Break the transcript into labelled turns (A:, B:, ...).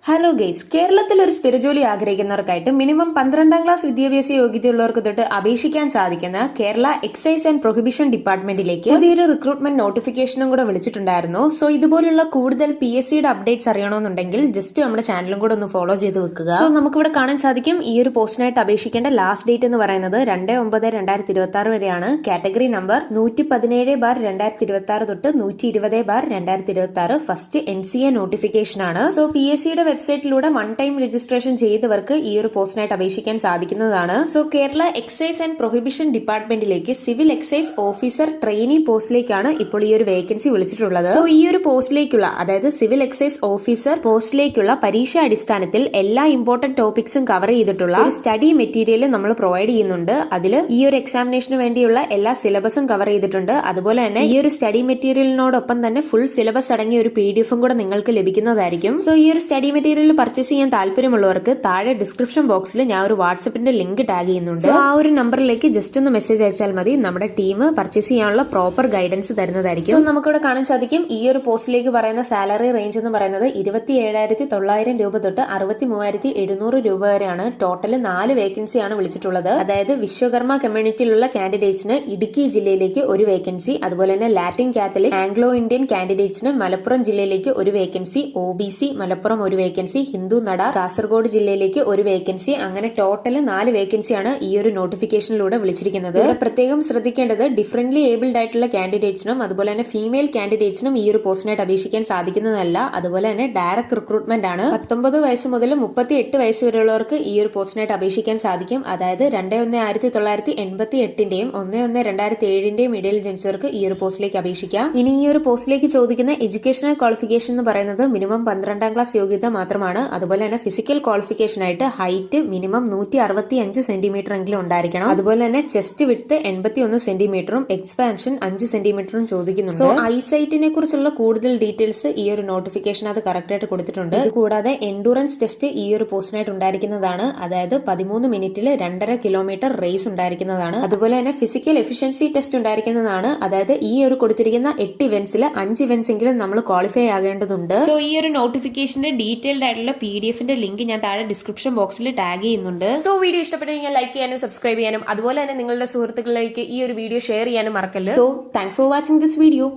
A: Hello guys, കേരളത്തിൽ ഒരു സ്ഥിരജോലി ആഗ്രഹിക്കുന്നവർക്കായിട്ട് minimum 12ാം class വിദ്യാഭ്യാസ യോഗ്യതയുള്ളവർക്ക് തൊട്ട് അപേക്ഷിക്കാൻ സാധിക്കുന്ന കേരള എക്സൈസ് ആൻഡ് പ്രൊഹിബിഷൻ ഡിപ്പാർട്ട്മെന്റിലേക്ക് പുതിയൊരു റിക്രൂട്ട്മെന്റ് നോട്ടിഫിക്കേഷനും കൂടെ വിളിച്ചിട്ടുണ്ടായിരുന്നു. സോ ഇതുപോലുള്ള കൂടുതൽ PSCയുടെ അപ്ഡേറ്റ്സ് അറിയണമെന്നുണ്ടെങ്കിൽ ജസ്റ്റ് നമ്മുടെ ചാനലും കൂടെ ഒന്ന് ഫോളോ ചെയ്ത് വെക്കുക. സോ നമുക്കിവിടെ കാണാൻ സാധിക്കും ഈ ഒരു പോസ്റ്റിനായിട്ട് അപേക്ഷിക്കേണ്ട ലാസ്റ്റ് ഡേറ്റ് എന്ന് പറയുന്നത് 2/9/2026 വരെയാണ്. കാറ്റഗറി നമ്പർ 117/2026 തൊട്ട് 120/2026 ഫസ്റ്റ് NCA നോട്ടിഫിക്കേഷൻ ആണ്. സോ PSCയുടെ വെബ്സൈറ്റിലൂടെ വൺ ടൈം രജിസ്ട്രേഷൻ ചെയ്തവർക്ക് ഈ ഒരു പോസ്റ്റിനായിട്ട് അപേക്ഷിക്കാൻ സാധിക്കുന്നതാണ്. So Kerala excise and prohibition ഡിപ്പാർട്ട്മെന്റിലേക്ക് സിവിൽ എക്സൈസ് ഓഫീസർ ട്രെയിനി പോസ്റ്റിലേക്കാണ് ഇപ്പോൾ ഈ ഒരു വേക്കൻസി വിളിച്ചിട്ടുള്ളത്. സോ ഈ ഒരു പോസ്റ്റിലേക്കുള്ള, അതായത് സിവിൽ എക്സൈസ് ഓഫീസർ പോസ്റ്റിലേക്കുള്ള പരീക്ഷാ അടിസ്ഥാനത്തിൽ എല്ലാ ഇമ്പോർട്ടന്റ് ടോപ്പിക്സും കവർ ചെയ്തിട്ടുള്ള ഒരു സ്റ്റഡി മെറ്റീരിയൽ നമ്മൾ പ്രൊവൈഡ് ചെയ്യുന്നുണ്ട്. അതിൽ ഈ ഒരു എക്സാമിനേഷന് വേണ്ടിയുള്ള എല്ലാ സിലബസും കവർ ചെയ്തിട്ടുണ്ട്. അതുപോലെ തന്നെ ഈ ഒരു സ്റ്റഡി മെറ്റീരിയലിനോടൊപ്പം തന്നെ ഫുൾ സിലബസ് അടങ്ങിയ ഒരു PDF കൂടെ നിങ്ങൾക്ക് ലഭിക്കുന്നതായിരിക്കും. സോ ഈ ഒരു സ്റ്റഡി മെറ്റീരിയൽ പർച്ചേസ് ചെയ്യാൻ താല്പര്യമുള്ളവർക്ക് താഴെ ഡിസ്ക്രിപ്ഷൻ ബോക്സിൽ ഞാൻ ഒരു വാട്സപ്പിന്റെ ലിങ്ക് ടാഗ് ചെയ്യുന്നുണ്ട്. ആ ഒരു നമ്പറിലേക്ക് ജസ്റ്റ് ഒന്ന് മെസ്സേജ് അയച്ചാൽ മതി. നമ്മുടെ ടീം പർച്ചേസ് ചെയ്യാനുള്ള പ്രോപ്പർ ഗൈഡൻസ് തരുന്നതായിരിക്കും. സോ നമുക്കിവിടെ കാണാൻ സാധിക്കും ഈ ഒരു പോസ്റ്റിലേക്ക് പറയുന്ന സാലറി റേഞ്ച് എന്ന് പറയുന്നത് 27,900 രൂപ തൊട്ട് 63,700 രൂപ വരെയാണ്. ടോട്ടൽ 4 വേക്കൻസിയാണ് വിളിച്ചിട്ടുള്ളത്. അതായത് വിശ്വകർമ്മ കമ്മ്യൂണിറ്റിയിലുള്ള കാൻഡിഡേറ്റ്സിന് ഇടുക്കി ജില്ലയിലേക്ക് ഒരു വേക്കൻസി, അതുപോലെ തന്നെ ലാറ്റിൻ കാത്തലിക് ആംഗ്ലോ ഇന്ത്യൻ കാൻഡിഡേറ്റ്സിന് മലപ്പുറം ജില്ലയിലേക്ക് ഒരു വേക്കൻസി, OBC മലപ്പുറം ഒരു വേക്കൻസി, ഹിന്ദു നട കാസർഗോഡ് ജില്ലയിലേക്ക് ഒരു വേക്കൻസി, അങ്ങനെ ടോട്ടൽ 4 വേക്കൻസിയാണ് ഈ ഒരു നോട്ടിഫിക്കേഷനിലൂടെ വിളിച്ചിരിക്കുന്നത്. ഇവിടെ പ്രത്യേകം ശ്രദ്ധിക്കേണ്ടത് ഡിഫറന്റ്ലി ഏബിൾഡ് ആയിട്ടുള്ള കാൻഡിഡേറ്റ്സിനും അതുപോലെ തന്നെ ഫീമെയിൽ കാൻഡിഡേറ്റ്സിനും ഈ ഒരു പോസ്റ്റിനായിട്ട് അപേക്ഷിക്കാൻ സാധിക്കുന്നതല്ല. അതുപോലെ തന്നെ ഡയറക്ട് റിക്രൂട്ട്മെന്റ് ആണ്. 19 വയസ്സ് മുതൽ 38 വയസ്സ് വരെയുള്ളവർക്ക് ഈ ഒരു പോസ്റ്റിനായിട്ട് അപേക്ഷിക്കാൻ സാധിക്കും. അതായത് 2/1/1988ന്റെയും 1/1/2007ന്റെയും ഇടയിൽ ജനിച്ചവർക്ക് ഈ ഒരു പോസ്റ്റിലേക്ക് അപേക്ഷിക്കാം. ഇനി ഈ ഒരു പോസ്റ്റിലേക്ക് ചോദിക്കുന്ന എഡ്യൂക്കേഷണൽ ക്വാളിഫിക്കേഷൻ എന്ന് പറയുന്നത് മിനിമം 12ാം ക്ലാസ് യോഗ്യത മാത്രമാണ്. അതുപോലെ തന്നെ ഫിസിക്കൽ ക്വാളിഫിക്കേഷൻ ആയിട്ട് ഹൈറ്റ് മിനിമം 165 സെന്റിമീറ്റർ എങ്കിലും ഉണ്ടായിരിക്കണം. അതുപോലെ തന്നെ ചെസ്റ്റ് വിഡ്ത്ത് 81 സെന്റിമീറ്ററും എക്സ്പാൻഷൻ 5 സെന്റിമീറ്ററും ചോദിക്കുന്നുണ്ട്. സോ ഐസൈറ്റിനെ കുറിച്ചുള്ള കൂടുതൽ ഡീറ്റെയിൽസ് ഈ ഒരു നോട്ടിഫിക്കേഷൻ അത് കറക്റ്റ് ആയിട്ട് കൊടുത്തിട്ടുണ്ട്. ഇത് കൂടാതെ എൻഡൂറൻസ് ടെസ്റ്റ് ഈ ഒരു പോസ്റ്റിനായിട്ട് ഉണ്ടായിരിക്കുന്നതാണ്. അതായത് 13 മിനിറ്റിൽ 2.5 കിലോമീറ്റർ റേസ് ഉണ്ടായിരിക്കുന്നതാണ്. അതുപോലെ തന്നെ ഫിസിക്കൽ എഫിഷ്യൻസി ടെസ്റ്റ് ഉണ്ടായിരിക്കുന്നതാണ്. അതായത് ഈ ഒരു കൊടുത്തിരിക്കുന്ന 8 ഇവന്റ്സിൽ 5 ഇവന്റ്സ് എങ്കിലും നമ്മൾ ക്വാളിഫൈ ആകേണ്ടതുണ്ട്. സോ ഈ ഒരു നോട്ടിഫിക്കേഷന്റെ ഡീറ്റെയിൽഡ് ആയിട്ടുള്ള PDFന്റെ ലിങ്ക് ഞാൻ താഴെ ഡിസ്ക്രിപ്ഷൻ ബോക്സിൽ ടാഗ് ചെയ്യുന്നുണ്ട്. സോ വീഡിയോ ഇഷ്ടപ്പെട്ടെങ്കിൽ ലൈക്ക് ചെയ്യാനും സബ്സ്ക്രൈബ് ചെയ്യാനും അതുപോലെ തന്നെ നിങ്ങളുടെ സുഹൃത്തുക്കളിലേക്ക് ഈ ഒരു വീഡിയോ ഷെയർ ചെയ്യാനും മറക്കല്ല. So thanks for watching this video.